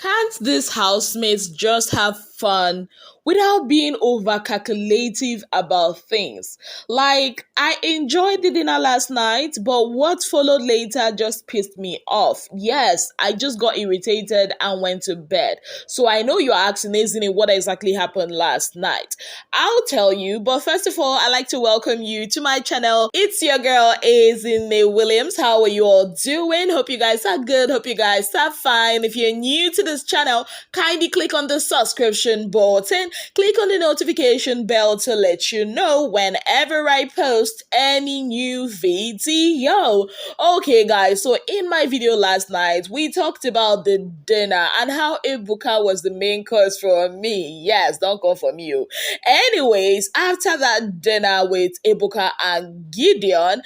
Can't these housemates just have fun without being over calculative about things? Like, I enjoyed the dinner last night, but what followed later just pissed me off. Yes, I just got irritated and went to bed. So I know you're asking, isn't it, what exactly happened last night? I'll tell you, but first of all, I'd like to welcome you to my channel. It's your girl, Ezine Williams. How are you all doing? Hope you guys are good. Hope you guys are fine. If you're new to this channel, kindly click on the subscription button, click on the notification bell to let you know whenever I post any new video. Okay guys, so in my video last night, we talked about the dinner and how Ebuka was the main course for me. Yes, don't come for me. Anyways, after that dinner with Ebuka and Gideon,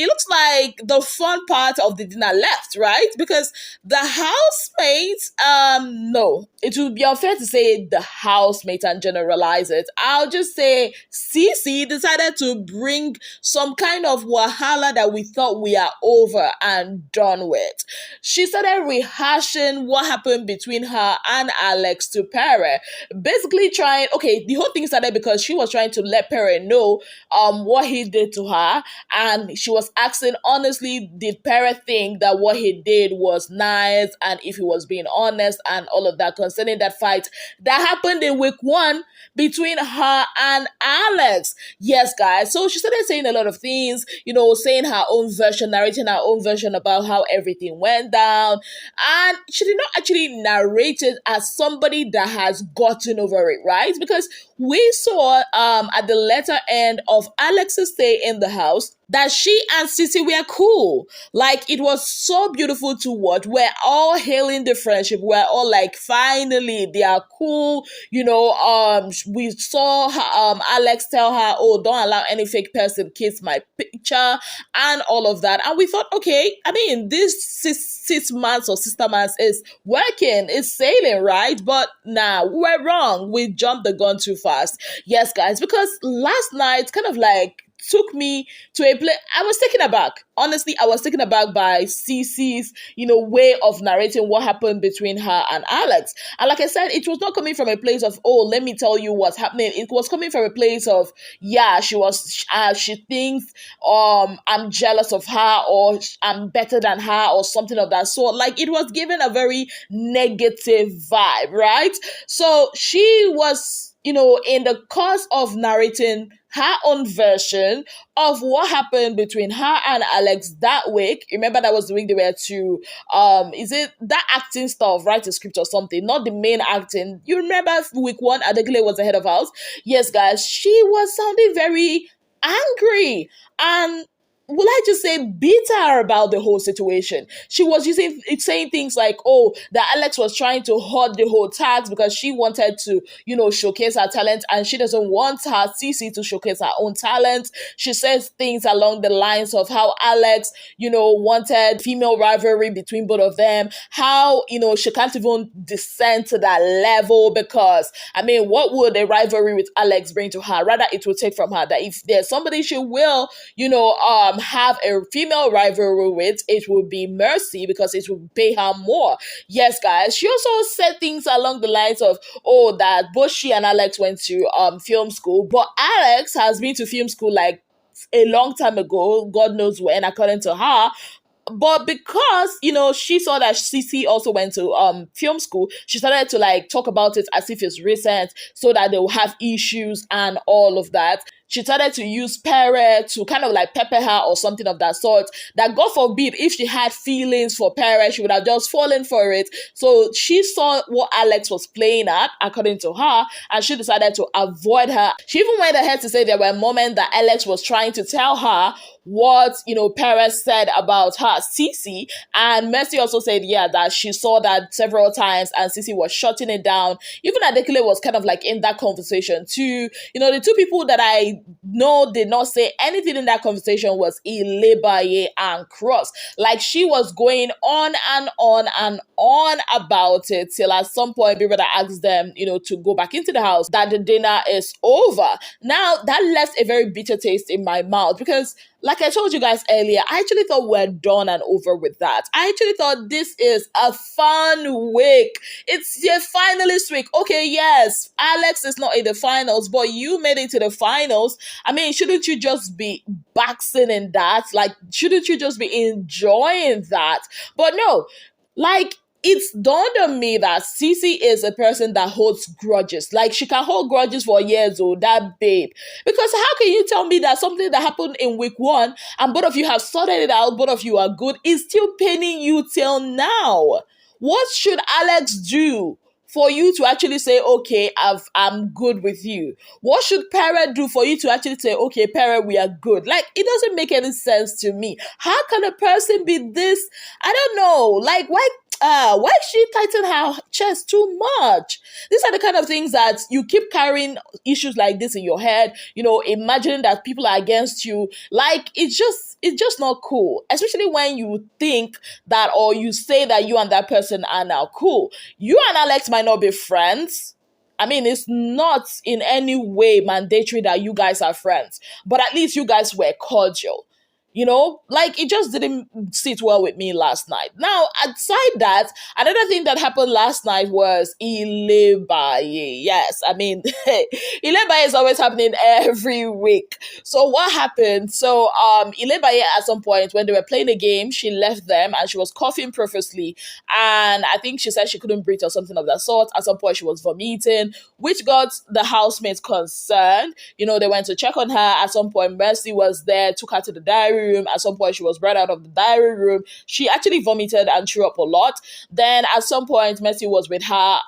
it looks like the fun part of the dinner left, right? Because the housemates, no, it would be unfair to say the housemate and generalize it. I'll just say CeCe decided to bring some kind of wahala that we thought we are over and done with. She started rehashing what happened between her and Alex to Pere, basically trying, okay, the whole thing started because she was trying to let Pere know what he did to her, and she was asking, honestly, did Pere think that what he did was nice, and if he was being honest and all of that concerning that fight that happened in week 1 between her and Alex. Yes, guys. So she started saying a lot of things, saying her own version, narrating her own version about how everything went down. And she did not actually narrate it as somebody that has gotten over it, right? Because we saw at the latter end of Alex's stay in the house that she and CeCe were cool. Like, it was so beautiful to watch. We're all hailing the friendship. We're all like, finally, they are cool. We saw her, Alex tell her, oh, don't allow any fake person kiss my picture and all of that. And we thought, okay, I mean, this six months or sister months is working, it's sailing, right? But nah, we're wrong. We jumped the gun too fast. Yes, guys, because last night kind of like took me to a place. I was taken aback. Honestly, I was taken aback by CeCe's, way of narrating what happened between her and Alex. And like I said, it was not coming from a place of, oh, let me tell you what's happening. It was coming from a place of, yeah, she thinks, I'm jealous of her, or I'm better than her, or something of that sort. Like, it was given a very negative vibe, right? So she was, in the course of narrating her own version of what happened between her and Alex that week. Remember, that was the week they were to, is it that acting stuff, write a script or something, not the main acting. You remember week 1, Adegle was the head of house? Yes, guys, she was sounding very angry and, will I just say, bitter about the whole situation. She was saying things like, oh, that Alex was trying to hoard the whole tax because she wanted to, showcase her talent, and she doesn't want her CeCe to showcase her own talent. She says things along the lines of how Alex, wanted female rivalry between both of them, how, she can't even descend to that level because, I mean, what would a rivalry with Alex bring to her? Rather, it will take from her that if there's somebody she will, have a female rivalry with, it would be Mercy, because it would pay her more. Yes, guys. She also said things along the lines of, oh, that both she and Alex went to film school, but Alex has been to film school like a long time ago, God knows when, according to her. But because, she saw that CeCe also went to film school, she started to like talk about it as if it's recent, so that they will have issues and all of that. She started to use Pere to kind of like pepper her or something of that sort. That, God forbid, if she had feelings for Pere, she would have just fallen for it. So she saw what Alex was playing at, according to her, and she decided to avoid her. She even went ahead to say there were moments that Alex was trying to tell her what, Pere said about her, CeCe, and Mercy also said, yeah, that she saw that several times and CeCe was shutting it down. Even Adekile was kind of like in that conversation too. The two people that I know did not say anything in that conversation was Ilebaye and Cross. Like, she was going on and on and on about it till at some point people that asked them, to go back into the house, that the dinner is over. Now, that left a very bitter taste in my mouth because like I told you guys earlier, I actually thought we're done and over with that. I actually thought this is a fun week. It's your finalist week. Okay, yes, Alex is not in the finals, but you made it to the finals. I mean, shouldn't you just be basking in that? Like, shouldn't you just be enjoying that? But no, like, it's dawned on me that CeCe is a person that holds grudges. Like, she can hold grudges for years, oh, that babe. Because how can you tell me that something that happened in week one and both of you have sorted it out, both of you are good, is still paining you till now? What should Alex do for you to actually say, okay, I'm good with you? What should Parrot do for you to actually say, okay, Parrot, we are good? Like, it doesn't make any sense to me. How can a person be this? I don't know. Like, why she tighten her chest too much? These are the kind of things that you keep carrying issues like this in your head, imagining that people are against you. Like, it's just not cool, especially when you think that, or you say that you and that person are now cool. You and Alex might not be friends. I mean, it's not in any way mandatory that you guys are friends, but at least you guys were cordial. Like, it just didn't sit well with me last night. Now, aside that, another thing that happened last night was Ilebaye. Yes, I mean, Ilebaye is always happening every week. So what happened? So Ilebaye, at some point when they were playing a game, she left them and she was coughing profusely. And I think she said she couldn't breathe or something of that sort. At some point she was vomiting, which got the housemates concerned. They went to check on her. At some point, Mercy was there, took her to the diary room. At some point, she was brought out of the diary room. She actually vomited and threw up a lot. Then at some point, Mercy was with her,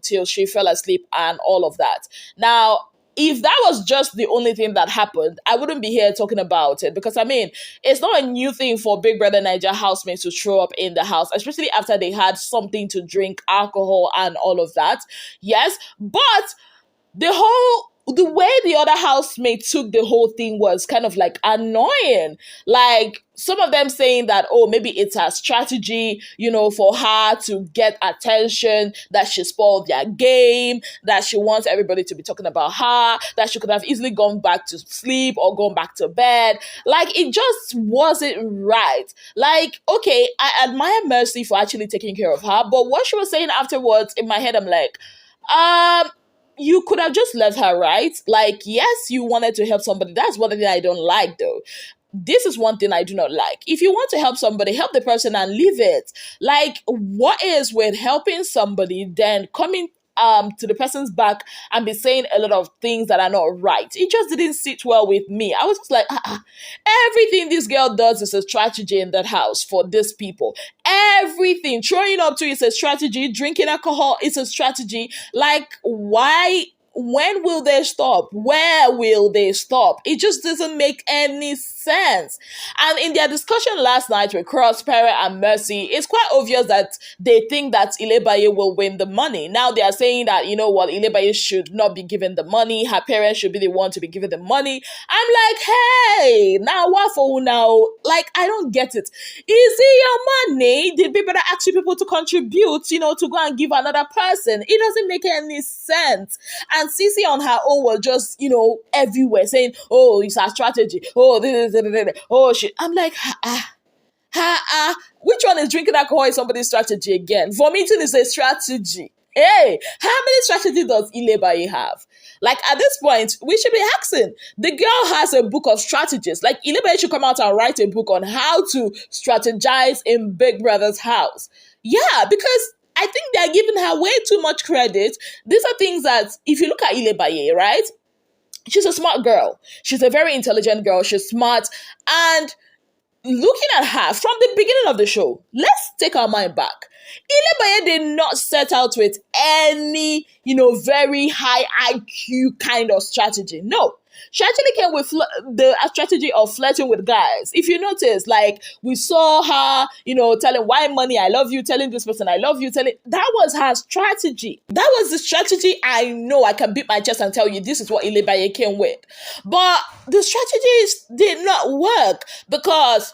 till she fell asleep and all of that. Now, if that was just the only thing that happened, I wouldn't be here talking about it, because it's not a new thing for Big Brother Naija housemates to throw up in the house, especially after they had something to drink, alcohol and all of that. Yes, but the way the other housemate took the whole thing was kind of like annoying. Like, some of them saying that, oh, maybe it's a strategy, for her to get attention, that she spoiled their game, that she wants everybody to be talking about her, that she could have easily gone back to sleep or gone back to bed. Like, it just wasn't right. Like, okay, I admire Mercy for actually taking care of her, but what she was saying afterwards, in my head, I'm like, you could have just left her, right? Like, yes, you wanted to help somebody. That's one thing I don't like, though. This is one thing I do not like. If you want to help somebody, help the person and leave it. Like, what is with helping somebody, then coming to the person's back and be saying a lot of things that are not right? It just didn't sit well with me. I was just like, everything this girl does is a strategy in that house for these people. Everything. Throwing up to is a strategy. Drinking alcohol is a strategy. Like, why? When will they stop? Where will they stop? It just doesn't make any sense. And in their discussion last night with Cross, Parrot, and Mercy, it's quite obvious that they think that Ilebaye will win the money. Now they are saying that, Ilebaye should not be given the money. Her parents should be the one to be given the money. I'm like, hey, now what for now? Like, I don't get it. Is it your money? Did people ask you people to contribute, to go and give another person? It doesn't make any sense. And CeCe on her own was just, everywhere saying, oh, it's a strategy. Oh, this, oh, shit. I'm like, which one is drinking alcohol is somebody's strategy again? Vomiting is a strategy. Hey, how many strategies does Ilebaye have? Like, at this point, we should be asking. The girl has a book of strategies. Like, Ilebaye should come out and write a book on how to strategize in Big Brother's house. Yeah, because I think they're giving her way too much credit. These are things that, if you look at Ilebaye, right? She's a smart girl. She's a very intelligent girl. She's smart. And looking at her from the beginning of the show, let's take our mind back. Ilebaye did not set out with any, very high IQ kind of strategy. No. She actually came with the strategy of flirting with guys. If you notice, like, we saw her, telling why money, I love you, telling this person, I love you, that was her strategy. That was the strategy I know. I can beat my chest and tell you this is what Ilebaye came with. But the strategies did not work, because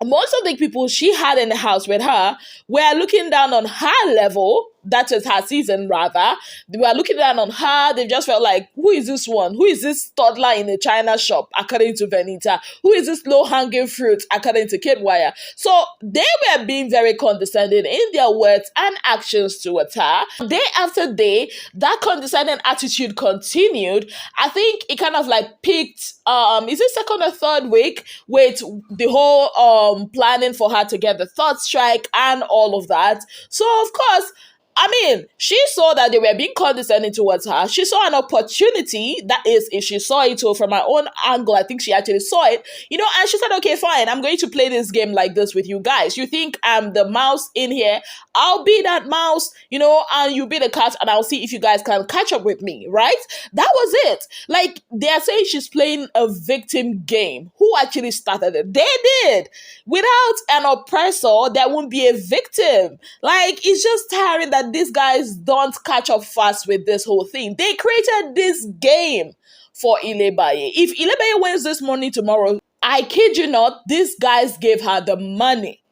most of the people she had in the house with her were looking down on her level, that is her season rather. They were looking down on her. They just felt like, who is this one? Who is this toddler in a China shop, according to Venita? Who is this low-hanging fruit, according to Kid Wire? So they were being very condescending in their words and actions towards her. Day after day, that condescending attitude continued. I think it kind of like peaked, is it second or third week, with the whole planning for her to get the third strike and all of that. So of course, I mean, she saw that they were being condescending towards her. She saw an opportunity, that is, if she saw it, or from her own angle, I think she actually saw it, and she said, okay, fine, I'm going to play this game like this with you guys. You think I'm the mouse in here? I'll be that mouse, and you be the cat, and I'll see if you guys can catch up with me, right? That was it. Like, they're saying she's playing a victim game. Who actually started it? They did. Without an oppressor, there won't be a victim. Like, it's just tiring that these guys don't catch up fast with this whole thing. They created this game for Ilebaye. If Ilebaye wins this money tomorrow, I kid you not, these guys gave her the money.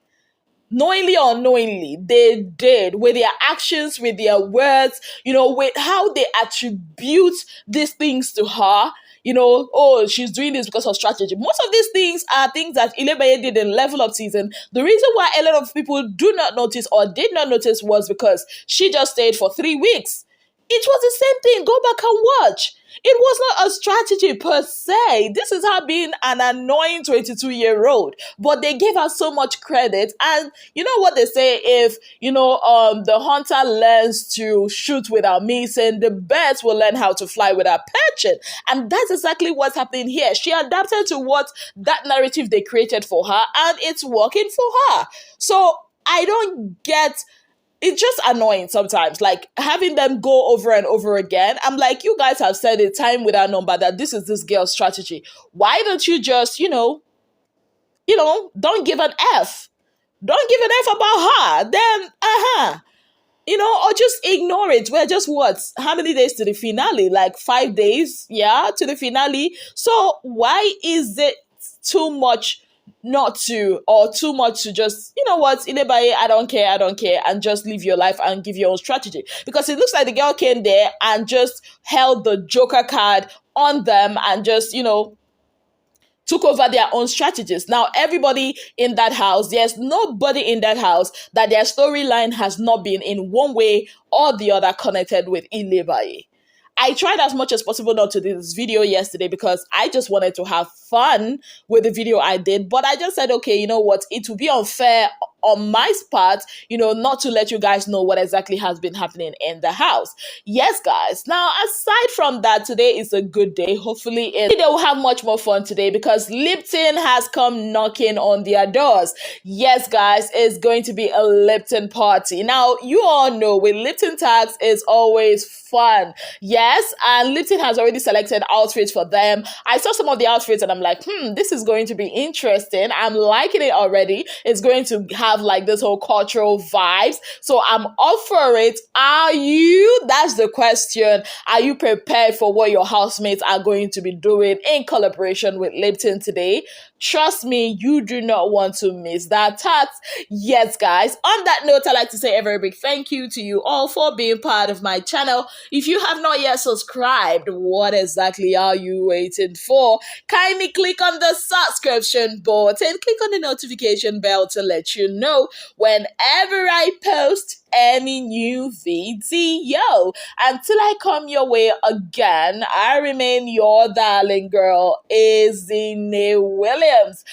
Knowingly or unknowingly, they did, with their actions, with their words, with how they attribute these things to her. Oh, she's doing this because of strategy. Most of these things are things that Ilebaye did in Level Up season. The reason why a lot of people do not notice or did not notice was because she just stayed for 3 weeks. It was the same thing. Go back and watch. It was not a strategy per se. This is her being an annoying 22-year-old. But they gave her so much credit. And you know what they say, if, the hunter learns to shoot without missing, the birds will learn how to fly without perching. And that's exactly what's happening here. She adapted to what that narrative they created for her, and it's working for her. So I don't get... It's just annoying sometimes, like having them go over and over again. I'm like, you guys have said it time without number that this is this girl's strategy. Why don't you just, don't give an F. Don't give an F about her. Then, or just ignore it. We're just how many days to the finale? Like 5 days, to the finale. So why is it too much not to, or too much to just, Ilebaye, I don't care, and just live your life and give your own strategy? Because it looks like the girl came there and just held the Joker card on them and just, took over their own strategies. Now, everybody in that house, there's nobody in that house that their storyline has not been in one way or the other connected with Ilebaye. I tried as much as possible not to do this video yesterday because I just wanted to have fun with the video I did. But I just said, okay, you know what? It would be unfair on my part, not to let you guys know what exactly has been happening in the house. Yes, guys. Now, aside from that, today is a good day. Hopefully, they will have much more fun today because Lipton has come knocking on their doors. Yes, guys, it's going to be a Lipton party. Now, you all know with Lipton tags, it's always fun. Yes, and Lipton has already selected outfits for them. I saw some of the outfits and I'm like, this is going to be interesting. I'm liking it already. It's going to have like this whole cultural vibes. So I'm up for it. Are you? That's the question. Are you prepared for what your housemates are going to be doing in collaboration with Lipton today? Trust me, you do not want to miss that task. Yes, guys. On that note, I'd like to say a very big thank you to you all for being part of my channel. If you have not yet subscribed, what exactly are you waiting for? Kindly click on the subscription button, click on the notification bell to let you know whenever I post any new video. Until I come your way again, I remain your darling girl, Izine Williams.